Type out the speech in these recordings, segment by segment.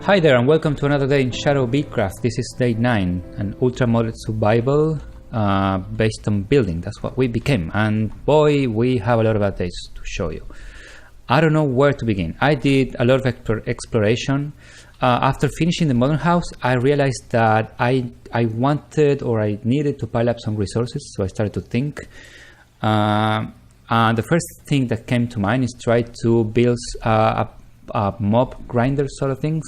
Hi there and welcome to another day in ShadowBuildCraft. This is day 9, an ultra-modded survival based on building. That's what we became, and boy, we have a lot of updates to show you. I don't know where to begin. I did a lot of exploration. After finishing the modern house, I realized that I wanted or I needed to pile up some resources, so I started to think. And the first thing that came to mind is try to build a mob grinder sort of things.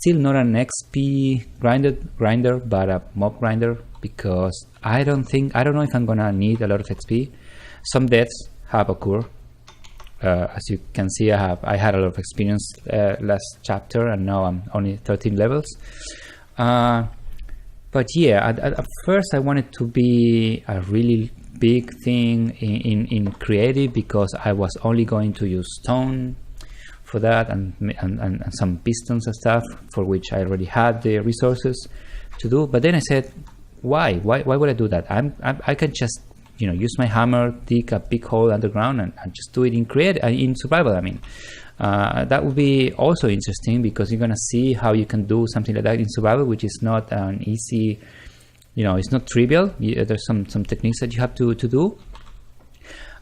Still not an XP grinder, but a mob grinder, because I don't know if I'm gonna need a lot of XP. Some deaths have occurred. As you can see, I had a lot of experience last chapter, and now I'm only 13 levels. But yeah, at first I wanted to be a really big thing in creative, because I was only going to use stone for that and some pistons and stuff, for which I already had the resources to do. But then I said, why would I do that? I can just use my hammer, dig a big hole underground, and just do it in survival. I mean, that would be also interesting, because you're gonna see how you can do something like that in survival, which is not an easy, it's not trivial. There's some techniques that you have to do.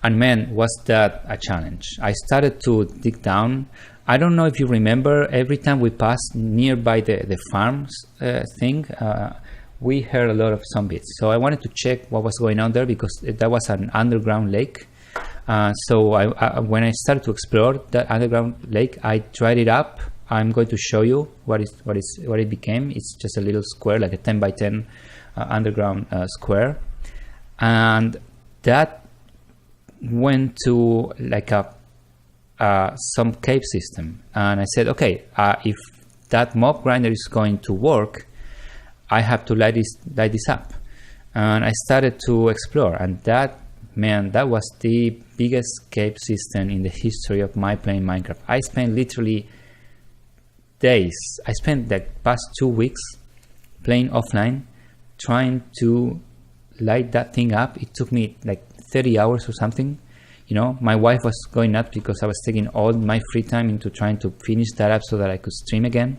And man, was that a challenge. I started to dig down. I don't know if you remember, every time we passed nearby the farms thing, we heard a lot of zombies. So I wanted to check what was going on there, because that was an underground lake. So when I started to explore that underground lake, I tried it up. I'm going to show you what it became. It's just a little square, like a 10 by 10 underground square. And that went to like some cave system, and I said, okay, if that mob grinder is going to work, I have to light this up. And I started to explore, and that was the biggest cave system in the history of my playing Minecraft. I spent literally days. I spent the past 2 weeks playing offline, trying to light that thing up. It took me like 30 hours or something. My wife was going nuts, because I was taking all my free time into trying to finish that up so that I could stream again.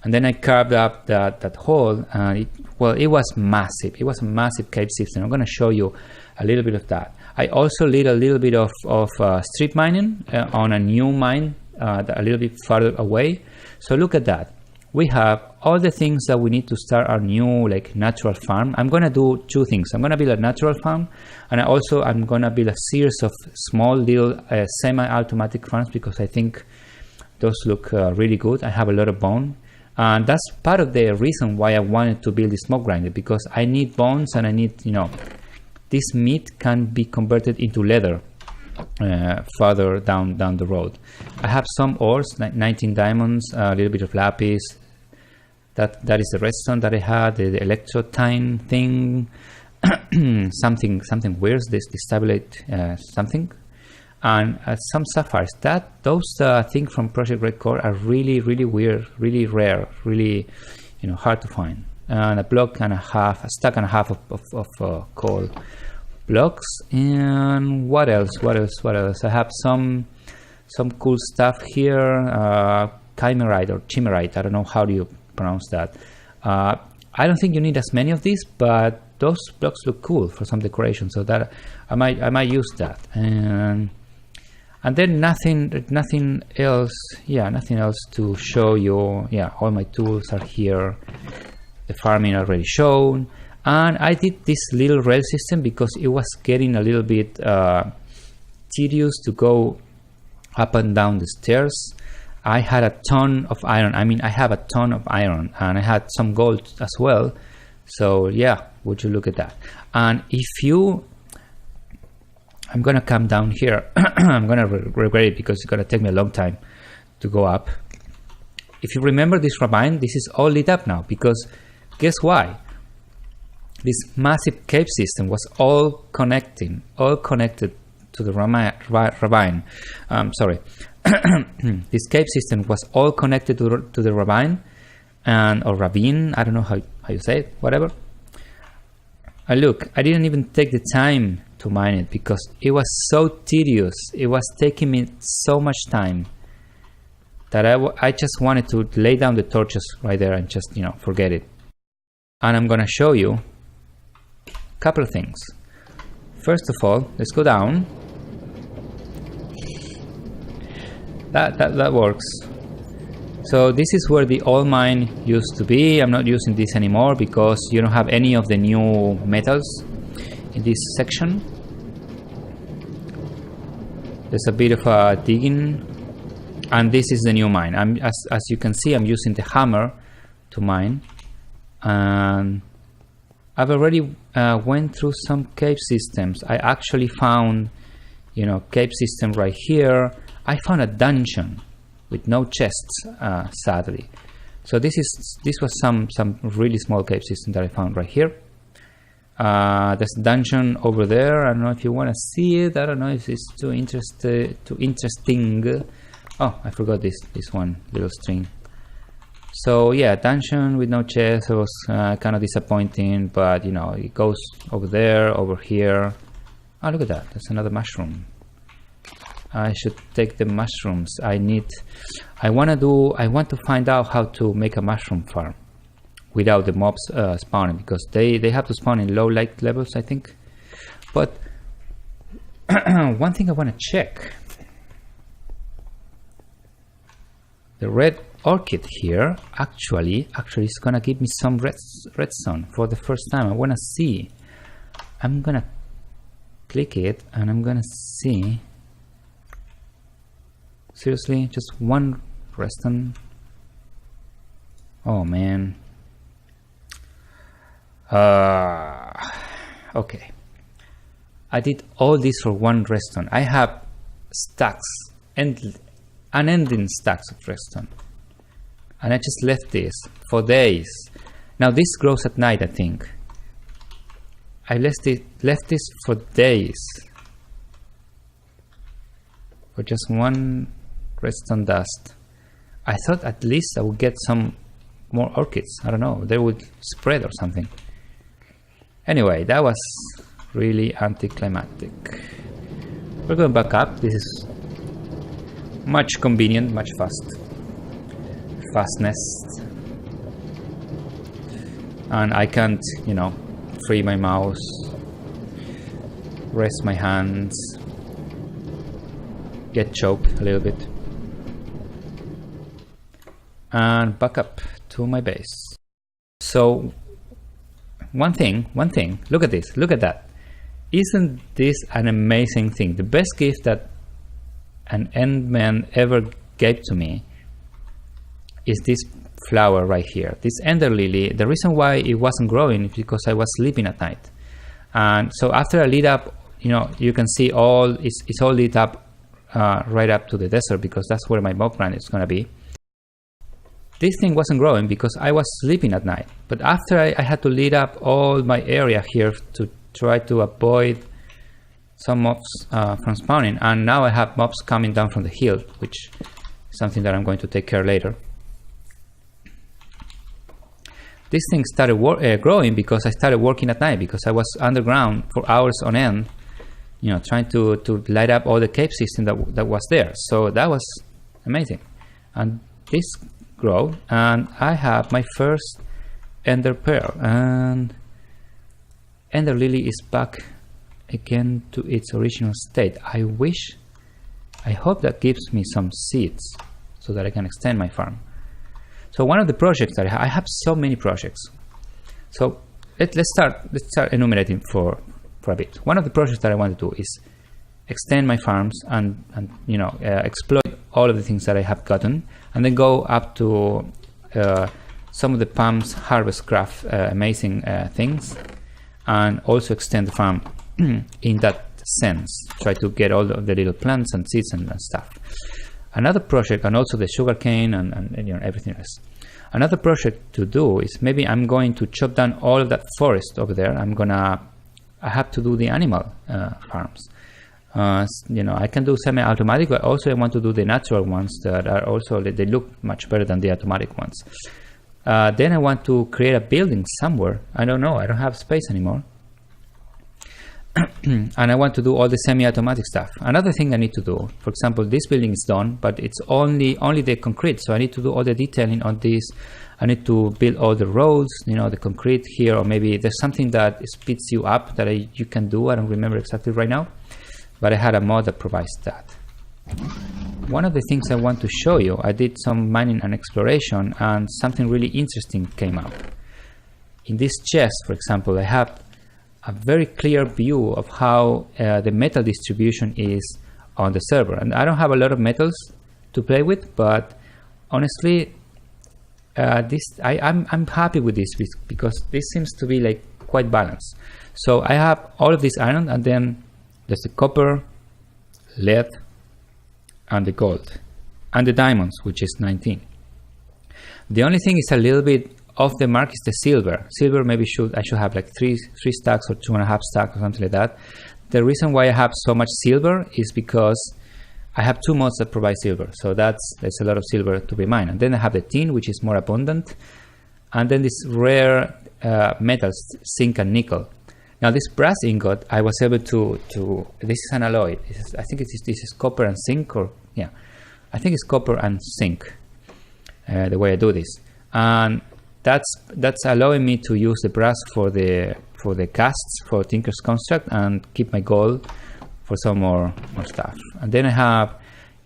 And then I carved up that hole, and it was massive. It was a massive cave system. I'm going to show you a little bit of that. I also did a little bit of strip mining on a new mine a little bit farther away. So look at that. We have all the things that we need to start our new natural farm. I'm going to do 2 things. I'm going to build a natural farm, and I'm going to build a series of small little semi-automatic farms, because I think those look really good. I have a lot of bone, and that's part of the reason why I wanted to build this mob grinder, because I need bones, and I need, this meat can be converted into leather further down the road. I have some ores, like 19 diamonds, a little bit of lapis. That is the redstone that I had, the electrotine thing, something weird, this tabulate something, and some sapphires. Those things from Project Red Core are really weird, really rare, really hard to find. And a stack and a half of coal blocks. And what else? I have some cool stuff here. Chimerite or chimerite. I don't know how do you pronounce that. I don't think you need as many of these, but those blocks look cool for some decoration, so that I might use that. And then nothing else. Yeah, nothing else to show you. Yeah, all my tools are here. The farming already shown. And I did this little rail system because it was getting a little bit tedious to go up and down the stairs. I had a ton of iron. I have a ton of iron, and I had some gold as well. So yeah, would you look at that? And I'm gonna come down here. I'm gonna regret it, because it's gonna take me a long time to go up. If you remember this ravine, this is all lit up now, because guess why? This massive cave system was all connected to the ravine. Sorry. This cave system was all connected to the ravine, or ravine. I don't know how you say it. Whatever. Look, I didn't even take the time to mine it, because it was so tedious. It was taking me so much time. that I just wanted to lay down the torches right there and just, you know, forget it. And I'm gonna show you a couple of things. First of all, let's go down. That works. So this is where the old mine used to be. I'm not using this anymore because you don't have any of the new metals in this section. There's a bit of digging, and this is the new mine. As you can see, I'm using the hammer to mine, and I've already went through some cave systems. I actually found, you know, cave system right here. I found a dungeon with no chests, sadly. So this was some really small cave system that I found right here. There's a dungeon over there. I don't know if you want to see it. I don't know if it's too interesting. Oh, I forgot this one little string. So yeah, dungeon with no chest. It was kind of disappointing, but you know, it goes over there, over here. Oh, look at that. There's another mushroom. I should take the mushrooms. I want to find out how to make a mushroom farm without the mobs spawning, because they have to spawn in low light levels, I think. But one thing I want to check, the red orchid here actually is gonna give me some redstone for the first time. I want to see. I'm gonna click it and I'm gonna see. Seriously, just one redstone. Oh man. Okay. I did all this for one redstone. I have stacks, unending stacks of redstone, and I just left this for days. Now this grows at night, I think. I left this for days for just one redstone dust. I thought at least I would get some more orchids. I don't know, they would spread or something. Anyway, that was really anticlimactic. We're going back up. This is much convenient, much fastness. And I can't, you know, free my mouse, rest my hands, get choked a little bit, and back up to my base. So one thing, look at this, look at that. Isn't this an amazing thing? The best gift that an Endman ever gave to me is this flower right here, this ender lily. The reason why it wasn't growing is because I was sleeping at night, and so after I lit up, you know, you can see it's all lit up right up to the desert, because that's where my mob plant is gonna be. This thing wasn't growing because I was sleeping at night, but after I had to lit up all my area here to try to avoid some mobs from spawning, and now I have mobs coming down from the hill, which is something that I'm going to take care later. This thing started growing because I started working at night, because I was underground for hours on end, you know, trying to light up all the cave system that was there. So that was amazing. And this grow, and I have my first ender pearl, and ender lily is back again to its original state. I hope that gives me some seeds so that I can extend my farm. So one of the projects that I have so many projects. So let's start enumerating for a bit. One of the projects that I want to do is extend my farms and you know, exploit all of the things that I have gotten, and then go up to some of the Pam's Harvest Craft amazing things, and also extend the farm in that sense. Try to get all the little plants and seeds and stuff. Another project, and also the sugarcane and you know, everything else. Another project to do is maybe I'm going to chop down all of that forest over there. I have to do the animal farms. You know, I can do semi-automatic, but also I want to do the natural ones that are also, they look much better than the automatic ones. Then I want to create a building somewhere. I don't know, I don't have space anymore. and I want to do all the semi-automatic stuff. Another thing I need to do, for example, this building is done, but it's only the concrete. So I need to do all the detailing on this. I need to build all the roads, you know, the concrete here, or maybe there's something that speeds you up that you can do. I don't remember exactly right now, but I had a mod that provides that. One of the things I want to show you, I did some mining and exploration, and something really interesting came up. In this chest, for example, I have a very clear view of how the metal distribution is on the server. And I don't have a lot of metals to play with, but honestly, I'm happy with this because this seems to be like quite balanced. So I have all of this iron, and then there's the copper, lead, and the gold, and the diamonds, which is 19. The only thing is a little bit off the mark is the silver. Silver maybe I should have like three stacks or 2.5 stacks or something like that. The reason why I have so much silver is because I have 2 mods that provide silver, so that's a lot of silver to be mined. And then I have the tin, which is more abundant, and then this rare metals, zinc and nickel. Now this brass ingot, I was able to this is an alloy. I think this is copper and zinc, or yeah, I think it's copper and zinc. The way I do this, and that's allowing me to use the brass for the casts for Tinker's Construct and keep my gold for some more stuff. And then I have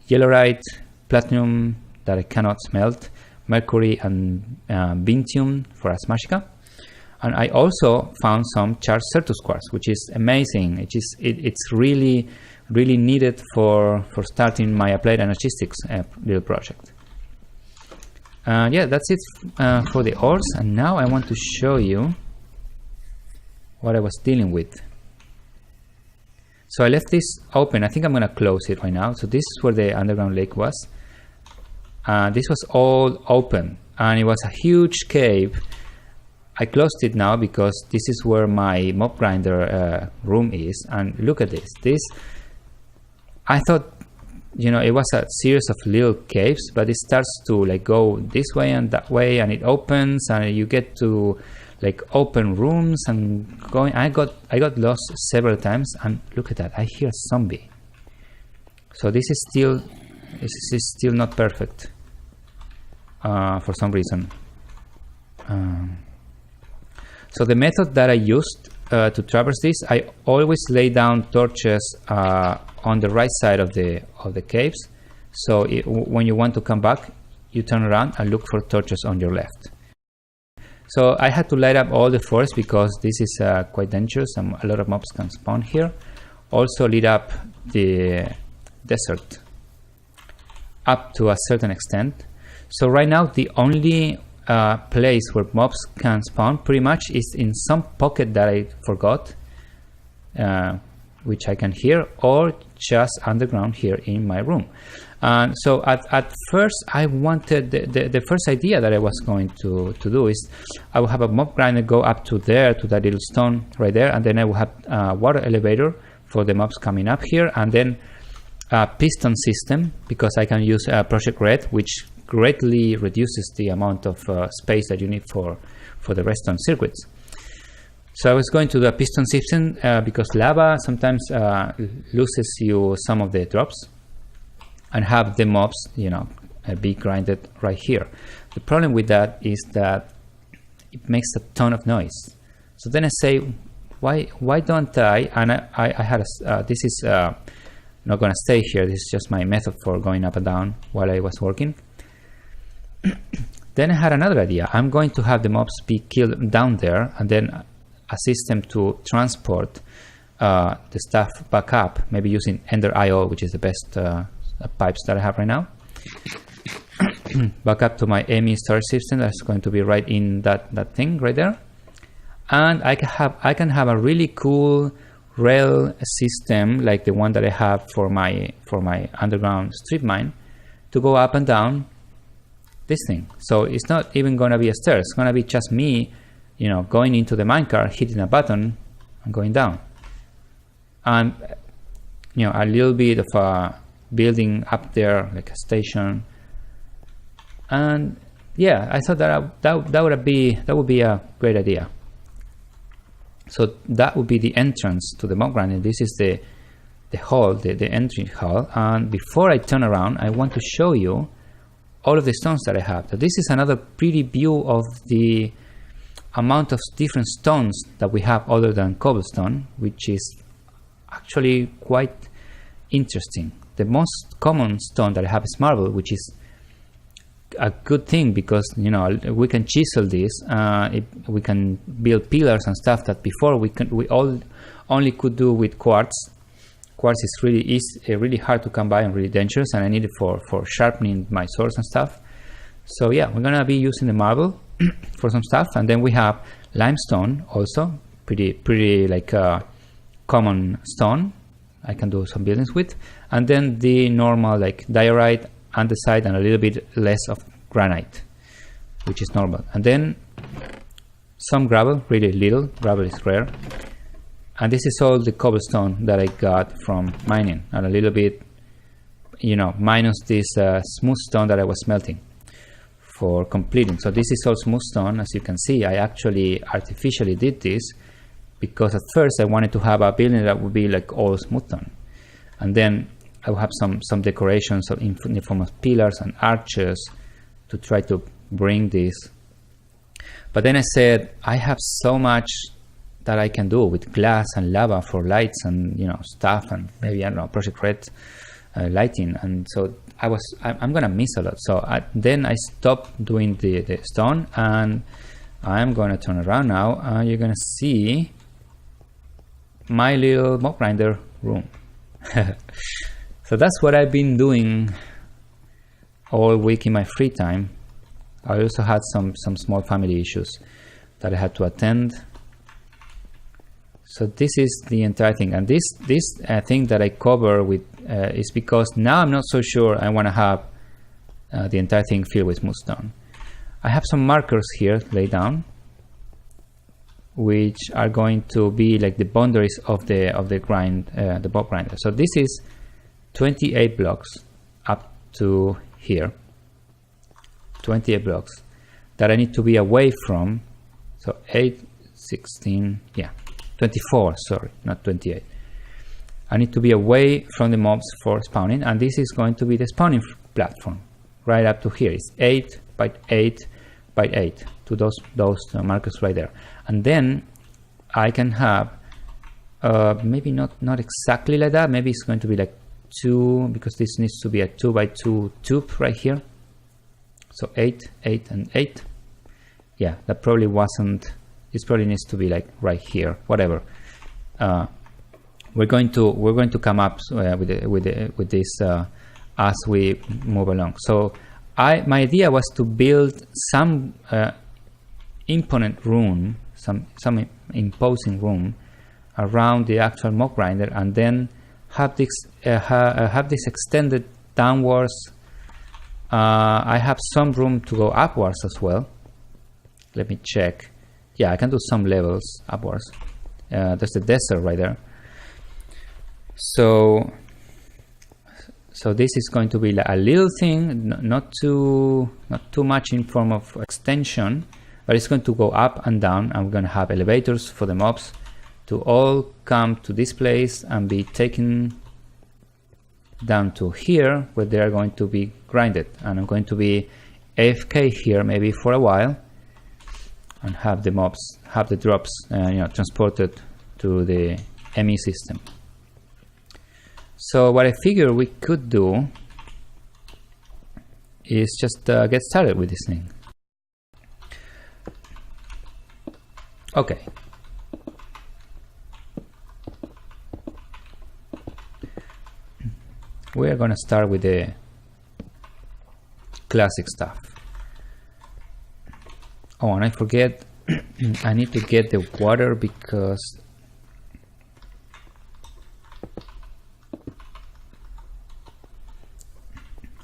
yellowite, platinum that I cannot smelt, mercury and bintium for Asmashika. And I also found some charged Certus quartz, which is amazing. It's really needed for starting my applied energistics little project. Yeah, that's it for the ores. And now I want to show you what I was dealing with. So I left this open. I think I'm going to close it right now. So this is where the underground lake was. This was all open, and it was a huge cave. I closed it now because this is where my mob grinder room is. And look at this. I thought, you know, it was a series of little caves, but it starts to like go this way and that way, and it opens, and you get to like open rooms and going. I got lost several times, and look at that. I hear a zombie. So this is still not perfect for some reason. So the method that I used to traverse this, I always lay down torches on the right side of the caves. So when you want to come back, you turn around and look for torches on your left. So I had to light up all the forest because this is quite dangerous and a lot of mobs can spawn here. Also lit up the desert up to a certain extent. So right now the only place where mobs can spawn pretty much is in some pocket that I forgot, which I can hear, or just underground here in my room. So at first I wanted the first idea that I was going to do is I will have a mob grinder go up to there, to that little stone right there, and then I will have a water elevator for the mobs coming up here, and then a piston system, because I can use Project Red, which greatly reduces the amount of space that you need for the redstone circuits. So I was going to do a piston system because lava sometimes loses you some of the drops, and have the mobs, you know, be grinded right here. The problem with that is that it makes a ton of noise. So then I say, why don't I? And I had this is not going to stay here. This is just my method for going up and down while I was working. Then I had another idea. I'm going to have the mobs be killed down there, and then a system to transport the stuff back up, maybe using Ender IO, which is the best pipes that I have right now, back up to my AMI storage system that's going to be right in that thing right there. And I can have a really cool rail system like the one that I have for my underground strip mine to go up and down this thing. So it's not even going to be a stair. It's going to be just me, you know, going into the minecart, hitting a button and going down. And, you know, a little bit of a building up there, like a station. And yeah, I thought that would be a great idea. So that would be the entrance to the mob grinder. This is the hall, the entry hall. And before I turn around, I want to show you all of the stones that I have. So this is another pretty view of the amount of different stones that we have other than cobblestone, which is actually quite interesting. The most common stone that I have is marble, which is a good thing because, you know, we can chisel this, we can build pillars and stuff that before we only could do with quartz. Quartz is really hard to come by and really dangerous, and I need it for sharpening my swords and stuff. So yeah, we're gonna be using the marble for some stuff, and then we have limestone, also pretty like common stone I can do some buildings with, and then the normal like diorite, andesite, and a little bit less of granite, which is normal, and then some gravel, really little. Gravel is rare, and this is all the cobblestone that I got from mining, and a little bit, you know, minus this smooth stone that I was smelting for completing. So this is all smooth stone. As you can see, I actually artificially did this because at first I wanted to have a building that would be like all smooth stone, and then I will have some decorations in the form of pillars and arches to try to bring this. But then I said, I have so much that I can do with glass and lava for lights and, you know, stuff, and maybe, I don't know, Project Red lighting. And so I'm gonna miss a lot. So then I stopped doing the stone, and I'm gonna turn around now, and you're gonna see my little mob grinder room. So that's what I've been doing all week in my free time. I also had some small family issues that I had to attend. So this is the entire thing, and this thing that I cover with is because now I'm not so sure I want to have the entire thing filled with smooth stone. I have some markers here laid down, which are going to be like the boundaries of the mob grinder. So this is 28 blocks up to here, 28 blocks that I need to be away from. So 8, 16, yeah, 24, sorry, not 28. I need to be away from the mobs for spawning, and this is going to be the spawning platform right up to here. It's 8 by 8 by 8 to those markers right there. And then I can have maybe not exactly like that, maybe it's going to be like 2, because this needs to be a 2 by 2 tube right here. So 8, 8, and 8. Yeah, that probably wasn't. This probably needs to be like right here. Whatever. We're going to come up with this as we move along. So my idea was to build some imponent room, some imposing room around the actual mob grinder, and then have this extended downwards. I have some room to go upwards as well. Let me check. Yeah, I can do some levels upwards. There's the desert right there. So this is going to be like a little thing, not too much in form of extension, but it's going to go up and down, and we're going to have elevators for the mobs to all come to this place and be taken down to here, where they are going to be grinded. And I'm going to be AFK here maybe for a while, and have the mobs, have the drops transported to the ME system. So what I figure we could do is just get started with this thing. Okay. We're gonna start with the classic stuff. Oh, and I forget, I need to get the water because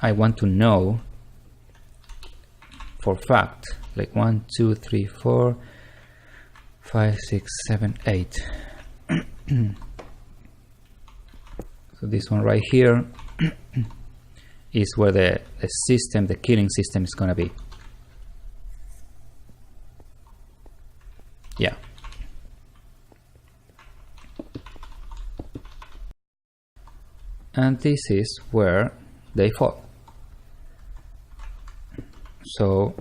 I want to know for fact, like 1, 2, 3, 4, 5, 6, 7, 8. So this one right here is where the system, the killing system, is gonna be. Yeah. and this is where they fall. So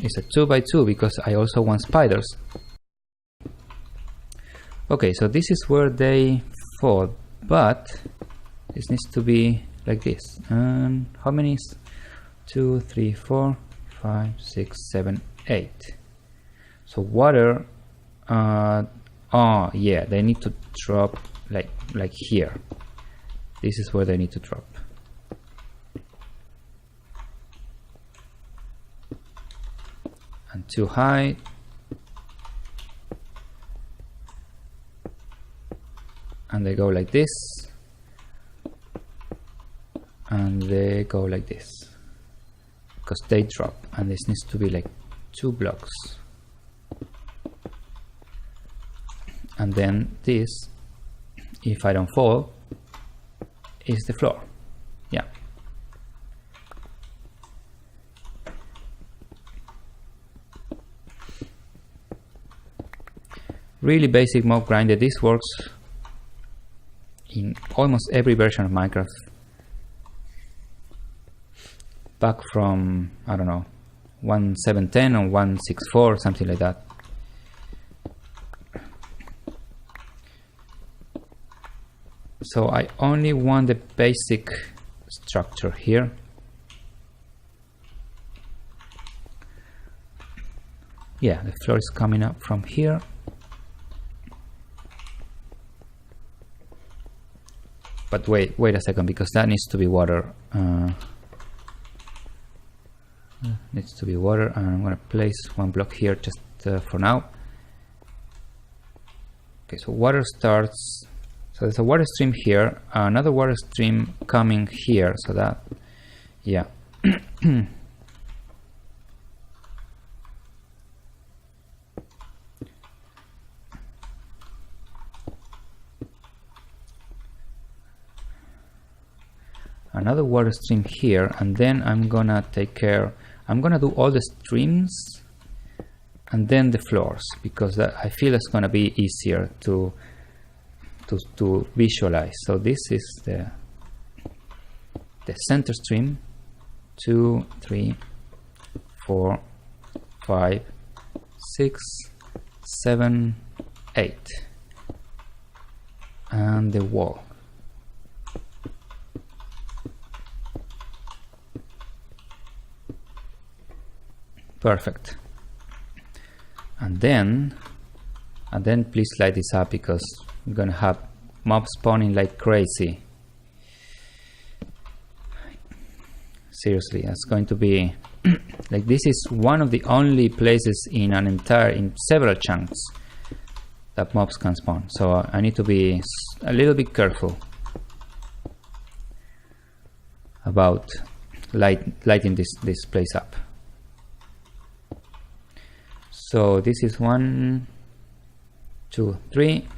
it's a 2 by 2 because I also want spiders. Okay, so this is where they fall, but this needs to be like this. And how many is 2, 3, 4, 5, 6, 7, 8? So water, oh yeah, they need to drop like here. This is where they need to drop. And too high. And they go like this. And they go like this. Because they drop. And this needs to be like 2 blocks. And then this, if I don't fall, is the floor. Yeah. Really basic mob grinder. This works in almost every version of Minecraft. Back from, I don't know, 1.7.10 or 1.6.4, something like that. So I only want the basic structure here. Yeah, the floor is coming up from here. But wait a second, because that needs to be water. Needs to be water, and I'm going to place 1 block here just for now. Okay, so water starts. So there's a water stream here, another water stream coming here, so that, yeah. Another water stream here, and then I'm gonna take care, I'm gonna do all the streams and then the floors, because that, I feel it's gonna be easier to visualize. So this is the center stream, 2, 3, 4, 5, 6, 7, 8, and the wall. Perfect. And then please light this up, because we're gonna have mobs spawning like crazy. Seriously, it's going to be like, this is one of the only places in several chunks that mobs can spawn. So I need to be a little bit careful about lighting this place up. So this is 1, 2, 3.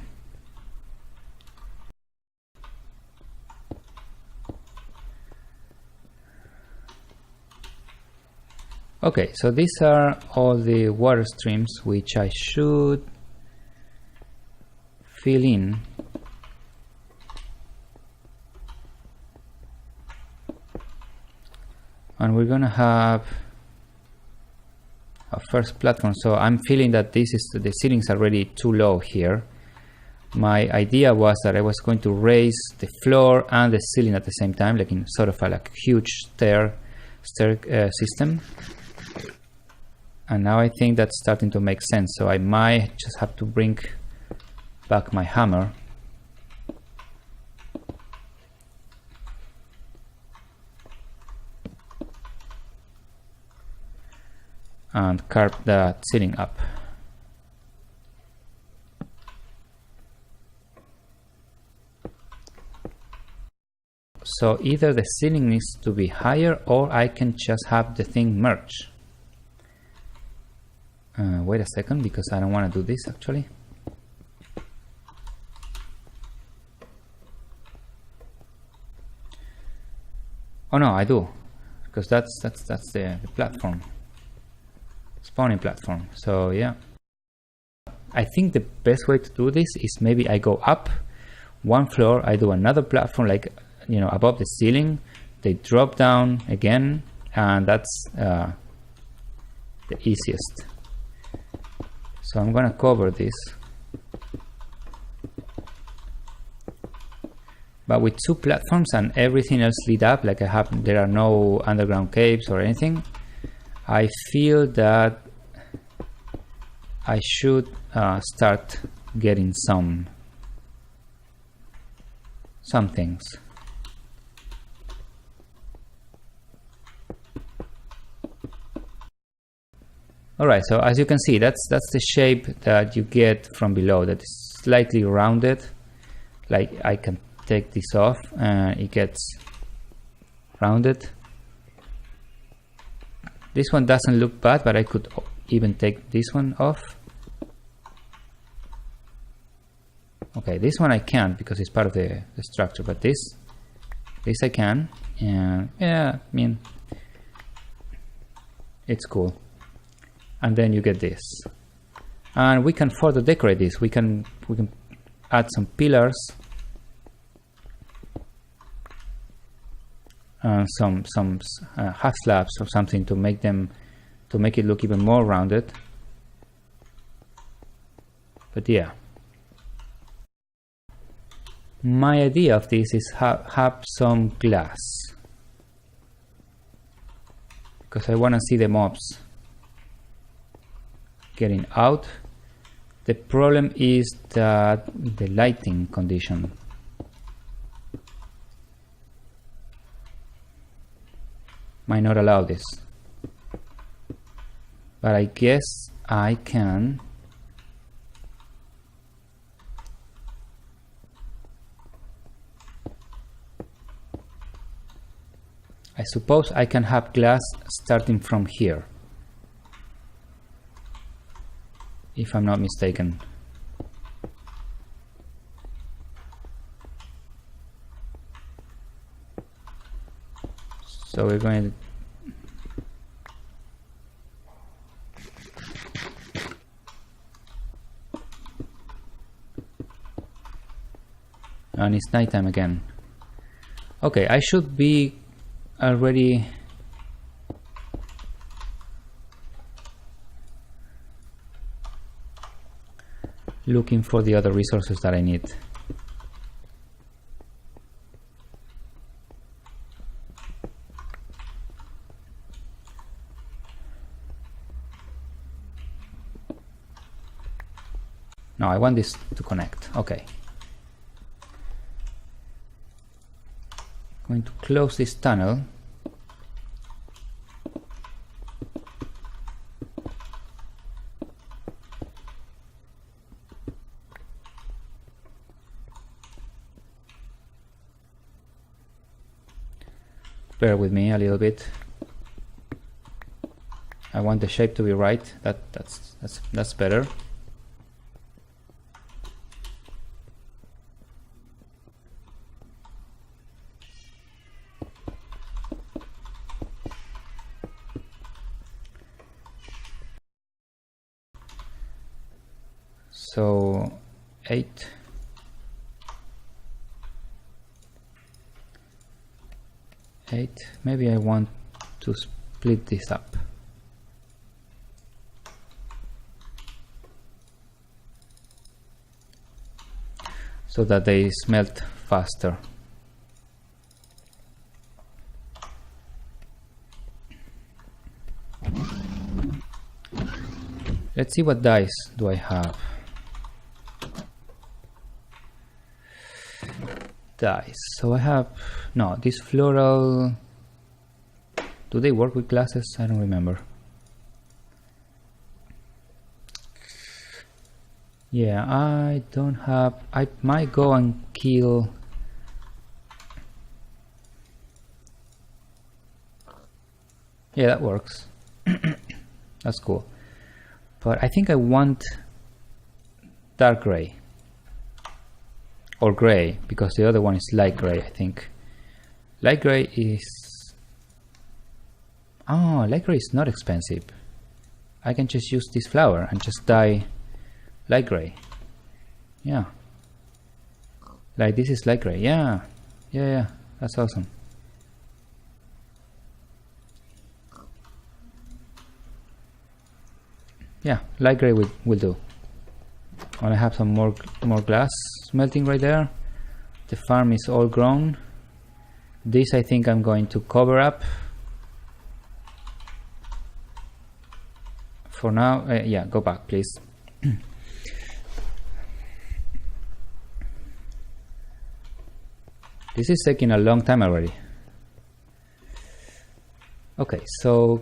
Okay, so these are all the water streams which I should fill in. And we're gonna have a first platform. So I'm feeling that the ceilings are already too low here. My idea was that I was going to raise the floor and the ceiling at the same time, like in sort of a huge stair system. And now I think that's starting to make sense. So I might just have to bring back my hammer. And carve the ceiling up. So either the ceiling needs to be higher, or I can just have the thing merge. Wait a second, because I don't want to do this actually. Oh no, I do, because that's the platform, spawning platform. So yeah, I think the best way to do this is maybe I go up 1 floor, I do another platform, like above the ceiling, they drop down again, and that's the easiest. So I'm gonna cover this, but with 2 platforms and everything else lit up, like there are no underground caves or anything, I feel that I should start getting some things. Alright, so as you can see, that's the shape that you get from below, that is slightly rounded. Like, I can take this off and it gets rounded. This one doesn't look bad, but I could even take this one off. Okay, this one I can't because it's part of the structure, but this I can, and yeah, I mean, it's cool. And then you get this, and we can further decorate this. We can add some pillars and some half slabs or something to make it look even more rounded. But yeah, my idea of this is have some glass, because I want to see the mobs getting out. The problem is that the lighting condition. Might not allow this, but I guess I can I suppose I can have glass starting from here, if I'm not mistaken. So we're going to and it's nighttime again. Okay, I should be already looking for the other resources that I need. No, I want this to connect. Okay. Going to close this tunnel. Bear with me a little bit. I want the shape to be right. That's better. So 8. Maybe I want to split this up. So that they smelt faster. Let's see what dice do I have. Dice. So I have, no, this floral, do they work with glasses? I don't remember. Yeah, I don't have, I might go and kill yeah, that works. That's cool. But I think I want dark gray or gray, because the other one is light gray. I think light gray is, oh, light gray is not expensive. I can just use this flower and just dye light gray. Yeah, like this is light gray. Yeah, That's awesome. Yeah, light gray will do. I have some more glass melting right there. The farm is all grown. This I think I'm going to cover up for now. Yeah, go back please. This is taking a long time already. Okay, so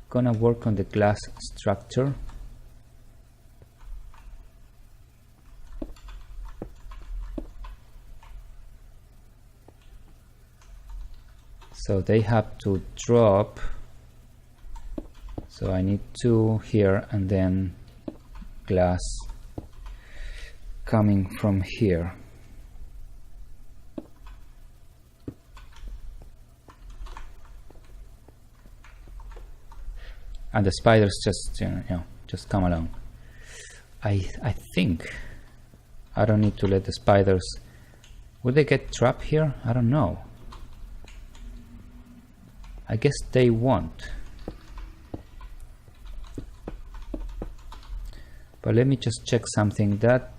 gonna work on the glass structure. So they have to drop. So I need 2 here and then glass coming from here. And the spiders just just come along. I think I don't need to let the spiders. Will they get trapped here? I don't know. I guess they won't. But let me just check something. That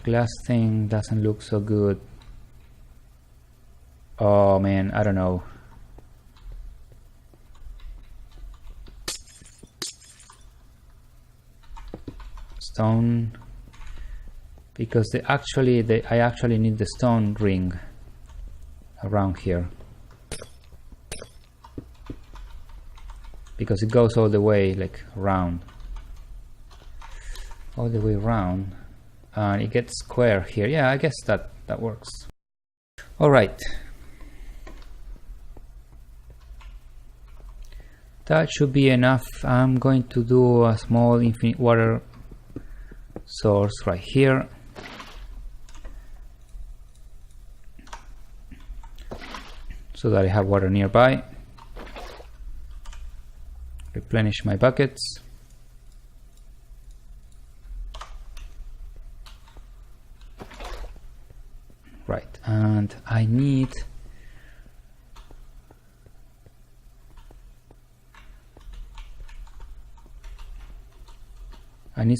glass thing doesn't look so good. Oh man, I don't know. Stone, because I actually need the stone ring around here, because it goes all the way like around, all the way around, and it gets square here. Yeah, I guess that works. All right, that should be enough. I'm going to do a small infinite water source right here. So that I have water nearby. Replenish my buckets. Right, and I need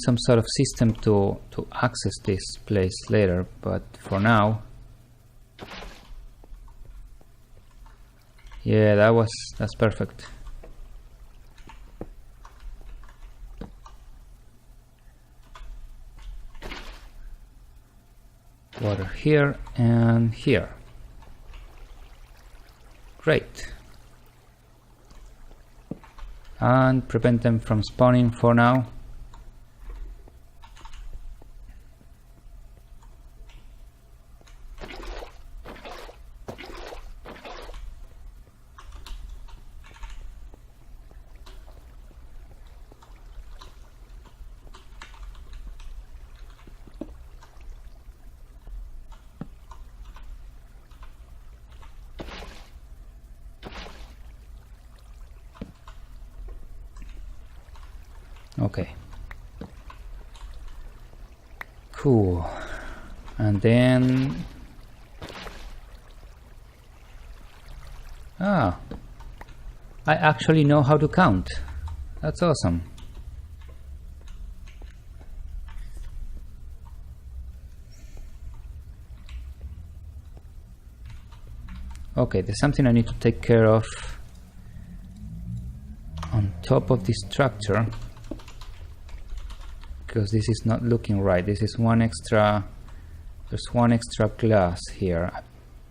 some sort of system to access this place later, but for now, yeah, that's perfect. Water here and here. Great. And prevent them from spawning for now. Okay, cool. And then I actually know how to count. That's awesome. Okay, there's something I need to take care of on top of this structure, because this is not looking right. This is one extra, there's one extra glass here.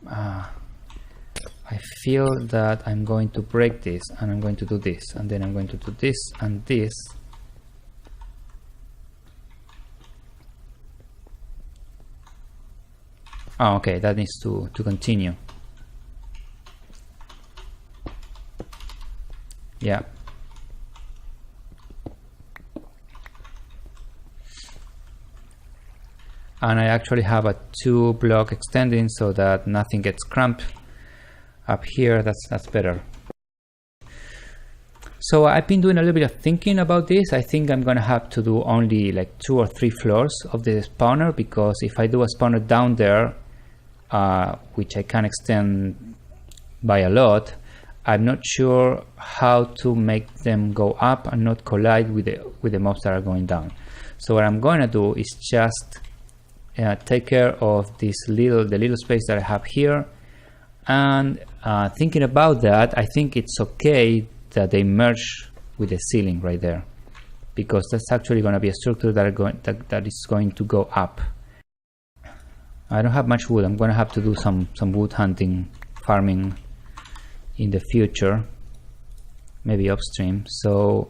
I feel that I'm going to break this, and I'm going to do this, and then I'm going to do this and this. Oh, okay, that needs to continue. Yeah. And I actually have a 2-block extending so that nothing gets cramped up here. That's better. So I've been doing a little bit of thinking about this. I think I'm gonna have to do only like 2 or 3 floors of the spawner, because if I do a spawner down there, which I can extend by a lot, I'm not sure how to make them go up and not collide with the mobs that are going down. So what I'm gonna do is just take care of the little space that I have here. And thinking about that, I think it's okay that they merge with the ceiling right there, because that's actually going to be a structure that is going to go up. I don't have much wood. I'm going to have to do some wood hunting, farming in the future, maybe upstream. So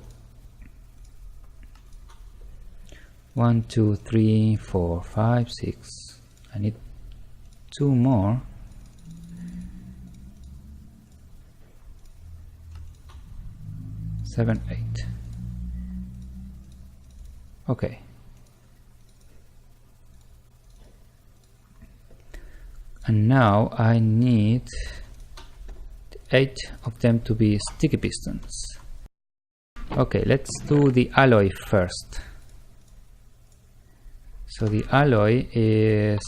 1, 2, 3, 4, 5, 6. I need 2 more. 7, 8. Okay. And now I need 8 of them to be sticky pistons. Okay, let's do the alloy first. So the alloy is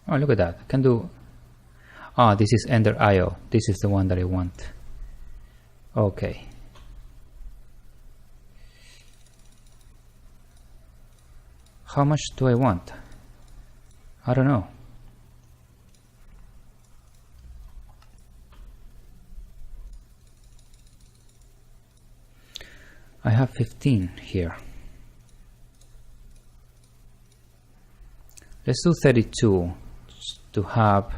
oh, look at that. I can do... Ah, this is Ender IO. This is the one that I want. Okay. How much do I want? I don't know. I have 15 here. Let's do 32 to have...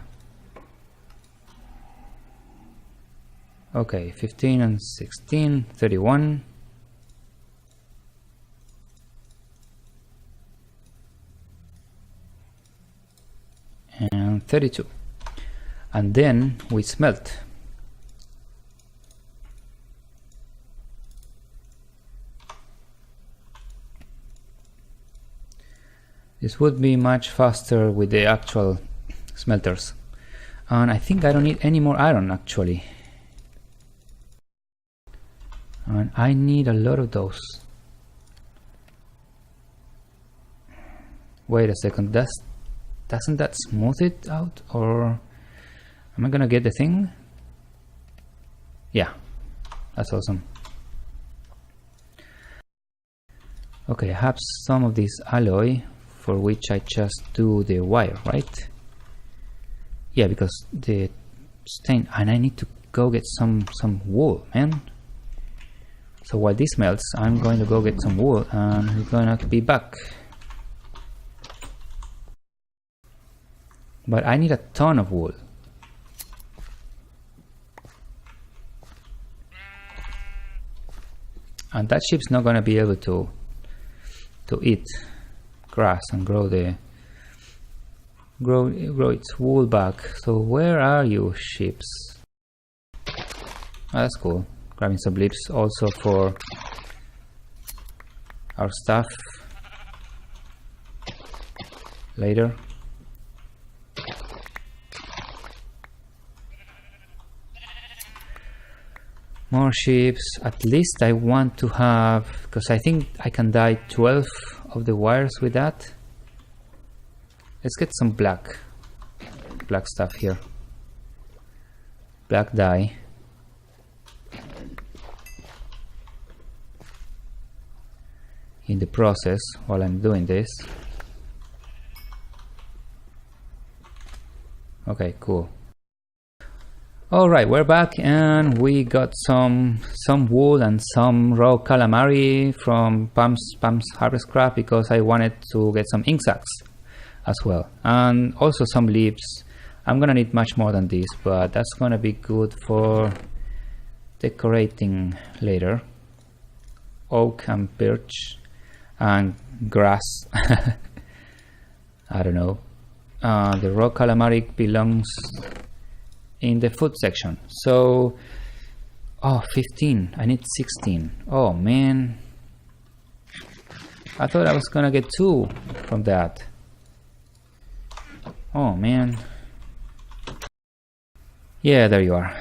Okay, 15 and 16, 31. And 32. And then we smelt. This would be much faster with the actual smelters. And I think I don't need any more iron actually. And I need a lot of those. Wait a second, doesn't that smooth it out? Or am I gonna get the thing? Yeah, that's awesome. Okay, I have some of this alloy for which I just do the wire, right? Yeah, because the stain, and I need to go get some wool, man. So while this melts, I'm going to go get some wool and we're gonna be back. But I need a ton of wool. And that sheep's not gonna be able to eat grass and grow its wool back. So where are you, sheeps? Oh, that's cool. Grabbing some leaves also for our stuff later. More sheeps. At least I want to have, because I think I can dye 12 of the wires with that. Let's get some black stuff here. Black dye. In the process, while I'm doing this. Okay, cool. All right, we're back, and we got some wool and some raw calamari from Pam's Harvest Craft, because I wanted to get some ink sacs as well, and also some leaves. I'm gonna need much more than this, but that's gonna be good for decorating later. Oak and birch and grass. I don't know. The raw calamari belongs in the food section. So, oh, 15. I need 16. Oh man, I thought I was gonna get 2 from that. Oh man. Yeah, there you are.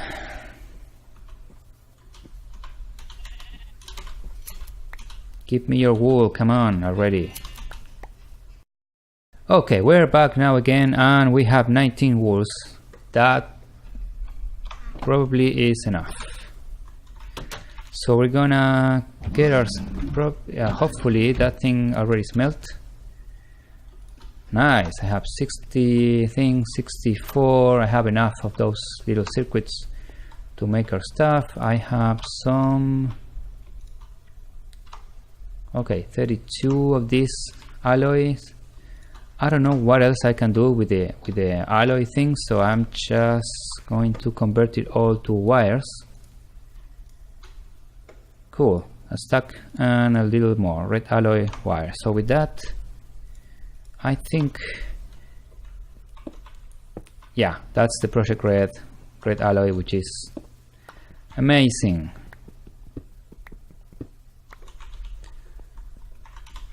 Give me your wool, come on already. Okay, we're back now again, and we have 19 wools. That probably is enough. So we're gonna get our... hopefully that thing already smelt. Nice, I have 60 things, 64. I have enough of those little circuits to make our stuff. I have some... Okay, 32 of these alloys. I don't know what else I can do with the alloy thing, so I'm just going to convert it all to wires. Cool, a stack and a little more red alloy wire. So with that, I think, yeah, that's the Project Red alloy, which is amazing.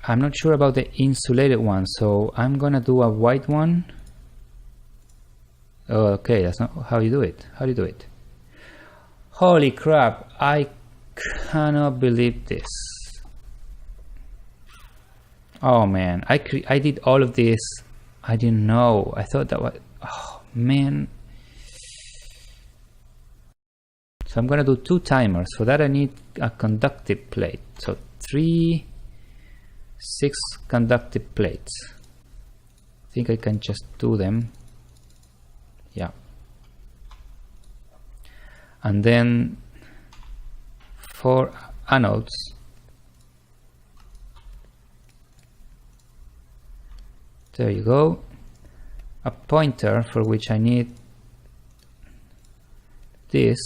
I'm not sure about the insulated one, so I'm gonna do a white one. Okay, that's not how you do it. How do you do it? Holy crap, I cannot believe this. Oh man, I did all of this. I didn't know. I thought that was... Oh man. So I'm gonna do 2 timers. For that I need a conductive plate. So 6 conductive plates. I think I can just do them. Yeah. And then 4 anodes. There you go. A pointer for which I need this.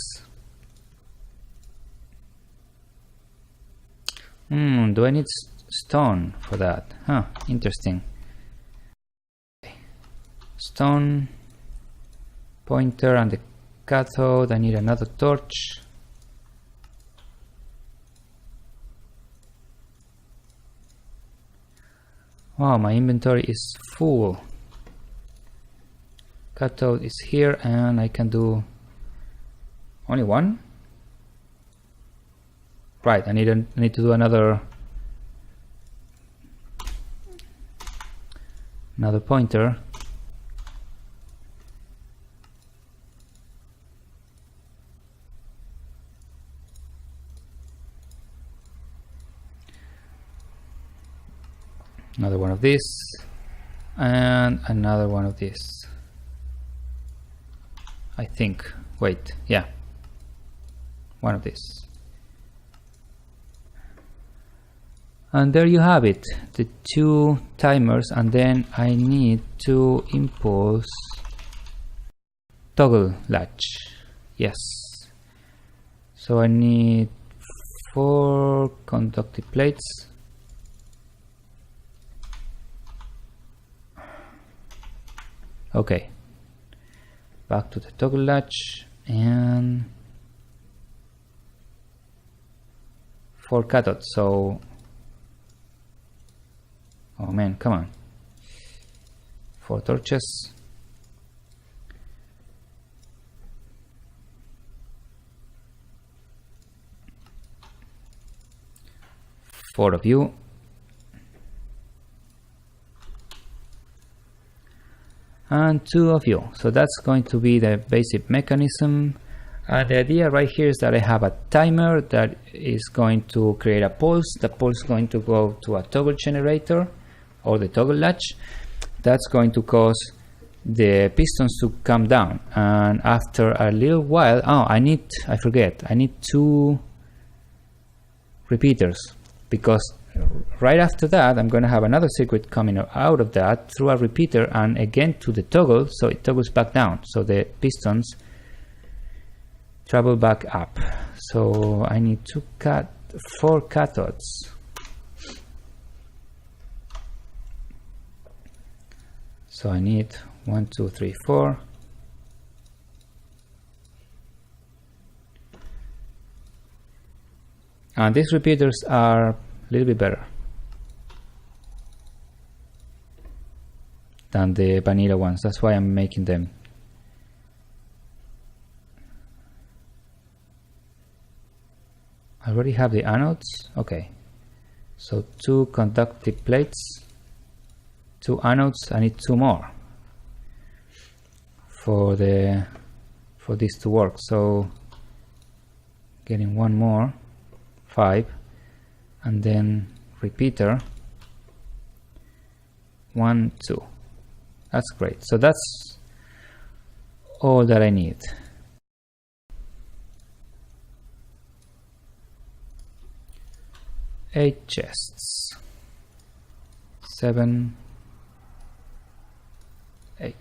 Do I need stone for that? Huh, interesting. Stone, pointer, and the cathode. I need another torch. Wow, my inventory is full. Cathode is here, and I can do only one. Right, I need to do another pointer. Another one of this, and another one of this. I think. Wait, yeah, one of this. And there you have it, the 2 timers, and then I need to impulse toggle latch. Yes. So I need 4 conductive plates. Okay. Back to the toggle latch and 4 cathodes. So oh man, come on. 4 torches. Four of you. And 2 of you. So that's going to be the basic mechanism. And the idea right here is that I have a timer that is going to create a pulse. The pulse is going to go to a toggle generator or the toggle latch. That's going to cause the pistons to come down, and after a little while, I need 2 repeaters, because right after that I'm going to have another circuit coming out of that through a repeater and again to the toggle, so it toggles back down, so the pistons travel back up. So I need 4 cathodes. So I need 1, 2, 3, 4. And these repeaters are a little bit better than the vanilla ones. That's why I'm making them. I already have the anodes. Okay, so 2 conductive plates, 2 anodes. I need 2 more for this to work. So getting 1 more, 5, and then repeater 1, 2. That's great. So that's all that I need. Eight chests. 7, 8.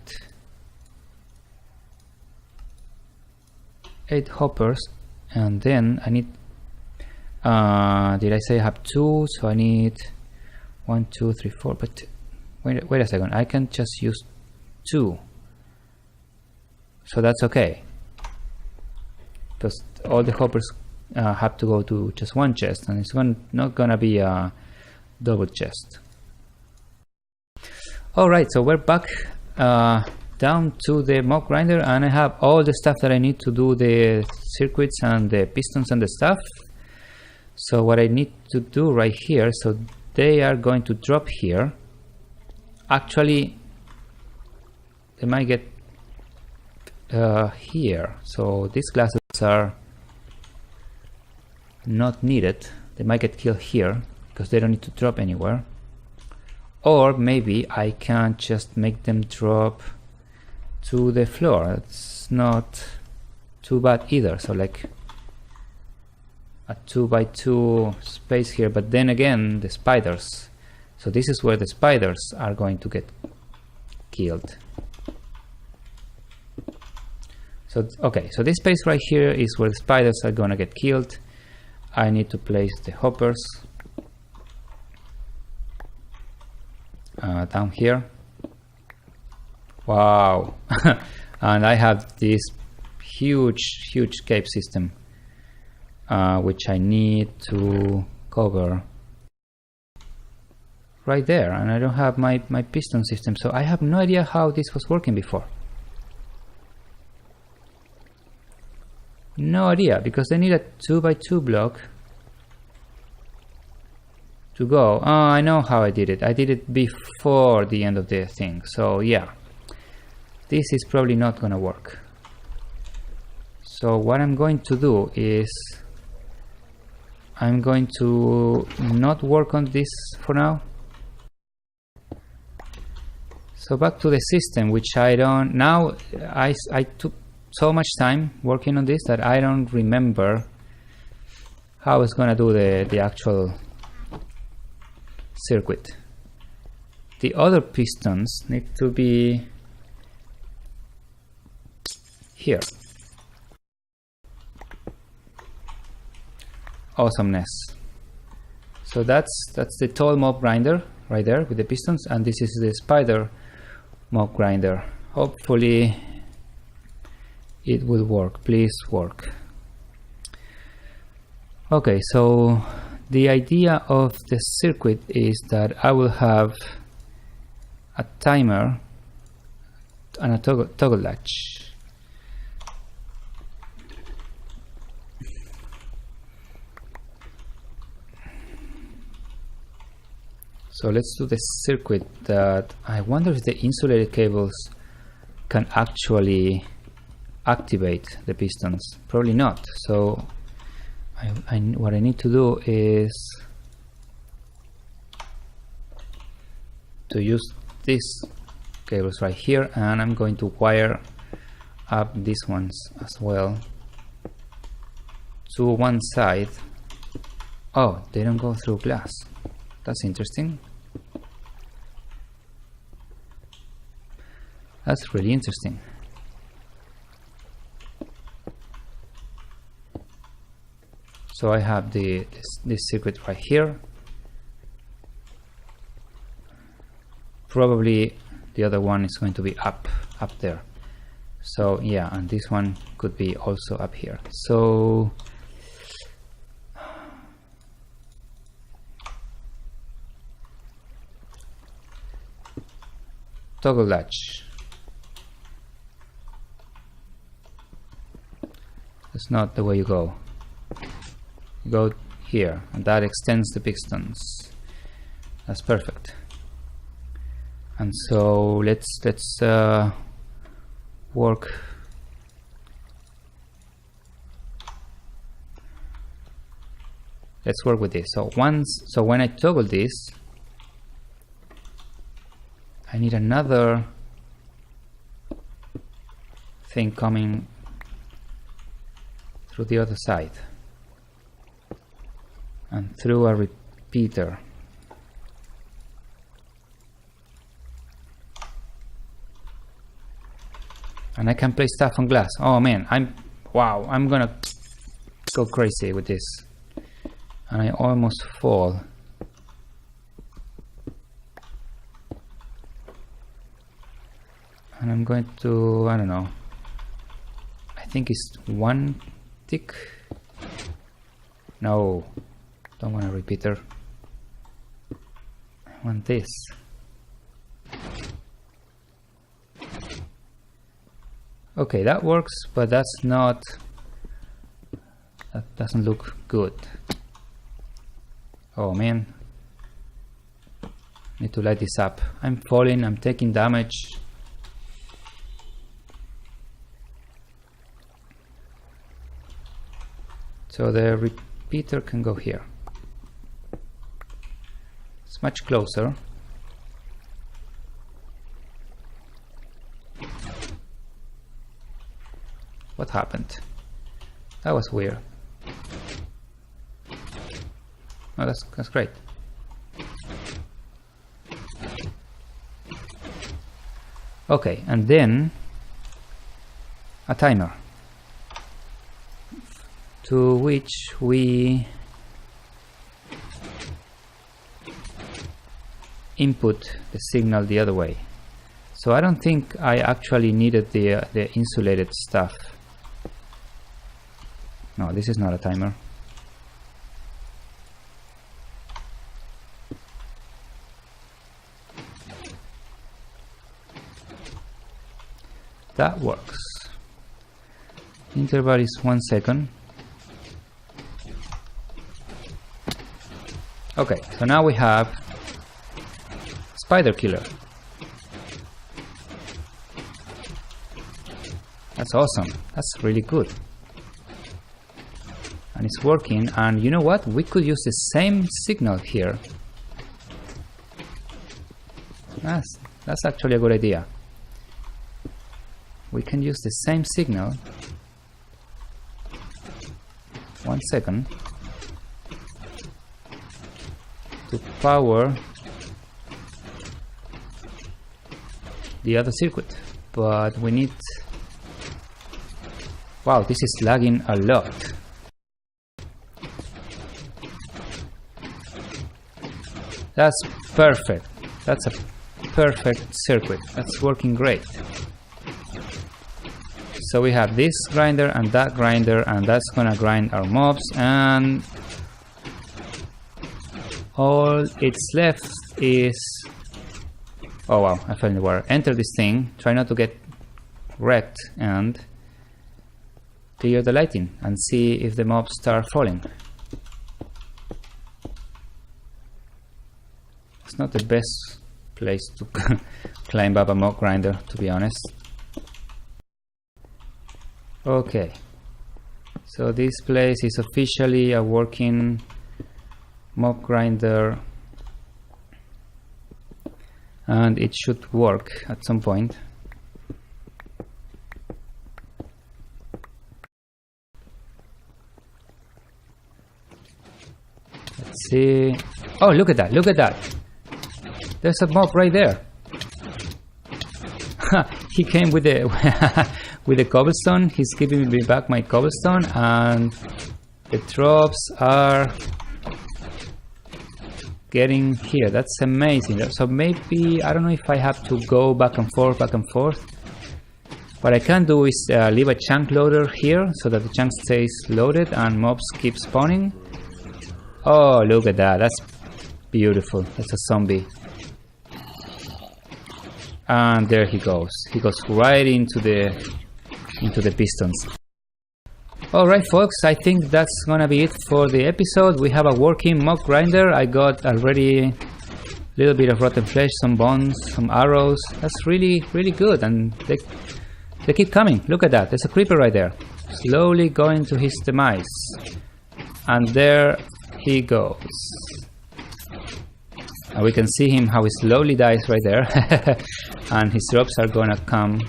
8 hoppers, and then I need. Did I say I have 2? So I need 1, 2, 3, 4. But wait a second. I can just use 2. So that's okay, because all the hoppers have to go to just 1 chest, and it's not gonna be a double chest. Alright, so we're back down to the mob grinder, and I have all the stuff that I need to do the circuits and the pistons and the stuff. So what I need to do right here, so they are going to drop here. Actually, they might get here. So these glasses are not needed. They might get killed here because they don't need to drop anywhere. Or maybe I can just make them drop to the floor. It's not too bad either. So like a 2x2 space here, but then again the spiders. So this is where the spiders are going to get killed. So okay, so this space right here is where the spiders are gonna get killed. I need to place the hoppers down here. Wow. And I have this huge cave system which I need to cover right there, and I don't have my piston system, so I have no idea how this was working before. No idea, because they need a 2x2 block to go. Oh, I know how I did it. I did it before the end of the thing. So yeah, this is probably not gonna work. So what I'm going to do is I'm going to not work on this for now. So back to the system, which I don't now. I took so much time working on this that I don't remember how I was gonna do the actual circuit. The other pistons need to be here. Awesomeness. So that's the tall mob grinder right there with the pistons, and this is the spider mob grinder. Hopefully it will work. Please work. Okay, so the idea of the circuit is that I will have a timer and a toggle latch. So let's do the circuit that I wonder if the insulated cables can actually activate the pistons. Probably not. So what I need to do is to use these cables right here, and I'm going to wire up these ones as well to one side. Oh, they don't go through glass. That's interesting. That's really interesting. So I have this circuit right here. Probably the other one is going to be up there. So yeah, and this one could be also up here. So toggle latch. That's not the way you go. You go here, and that extends the pistons. That's perfect. And so let's work. Let's work with this. So when I toggle this, I need another thing coming through the other side and through a repeater. And I can place stuff on glass. Oh man, I'm gonna go crazy with this. And I almost fall. And I'm going to, I don't know, I think it's 1 tick. No, don't want a repeater. I want this. Okay, that works, but that doesn't look good. Oh man, need to light this up. I'm falling, I'm taking damage. So the repeater can go here. It's much closer. What happened? That was weird. Oh, that's great. Okay, and then a timer, to which we input the signal the other way. So I don't think I actually needed the insulated stuff. No, this is not a timer. That works. Interval is 1 second. Okay, so now we have spider killer. That's awesome. That's really good. And it's working, and you know what? We could use the same signal here. That's actually a good idea. We can use the same signal. 1 second. To power the other circuit. But we need... Wow, this is lagging a lot. That's perfect. That's a perfect circuit. That's working great. So we have this grinder and that's gonna grind our mobs, and all it's left is... Oh wow, I fell in the water. Enter this thing, try not to get wrecked, and clear the lighting and see if the mobs start falling. It's not the best place to climb up a mob grinder, to be honest. Okay, so this place is officially a working mob grinder, and it should work at some point. Let's see. Oh, look at that, look at that. There's a mob right there. He came with the with the cobblestone. He's giving me back my cobblestone, and the drops are getting here. That's amazing. So maybe, I don't know if I have to go back and forth. What I can do is leave a chunk loader here so that the chunk stays loaded and mobs keep spawning. Oh, look at that. That's beautiful. That's a zombie. and there he goes. He goes right into the pistons. Alright folks, I think that's gonna be it for the episode. We have a working mock grinder. I got already a little bit of rotten flesh, some bones, some arrows. That's really good, and they keep coming. Look at that, there's a creeper right there, slowly going to his demise. And there he goes. And we can see him how he slowly dies right there. And his drops are gonna come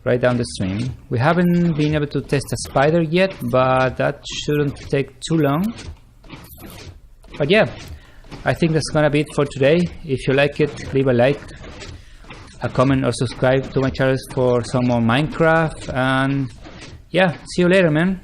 right down the stream. We haven't been able to test a spider yet, but that shouldn't take too long. But yeah, I think that's gonna be it for today. If you like it, leave a like, a comment, or subscribe to my channel for some more Minecraft. And yeah, see you later, man.